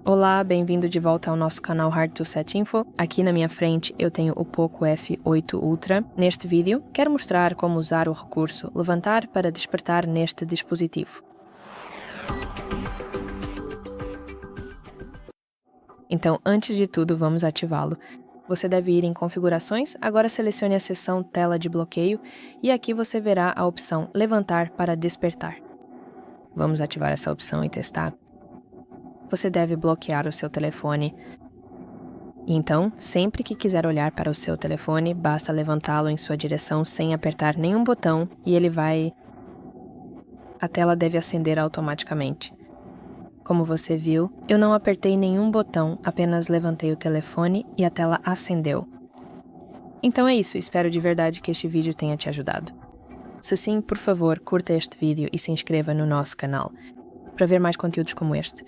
Olá, bem-vindo de volta ao nosso canal Hard to Set Info. Aqui na minha frente eu tenho o POCO F8 Ultra. Neste vídeo, quero mostrar como usar o recurso Levantar para despertar neste dispositivo. Então, antes de tudo, vamos ativá-lo. Você deve ir em Configurações, agora selecione a seção Tela de Bloqueio e aqui você verá a opção Levantar para Despertar. Vamos ativar essa opção e testar. Você deve bloquear o seu telefone. Então, sempre que quiser olhar para o seu telefone, basta levantá-lo em sua direção sem apertar nenhum botão e a tela deve acender automaticamente. Como você viu, eu não apertei nenhum botão, apenas levantei o telefone e a tela acendeu. Então é isso, espero de verdade que este vídeo tenha te ajudado. Se sim, por favor, curta este vídeo e se inscreva no nosso canal para ver mais conteúdos como este.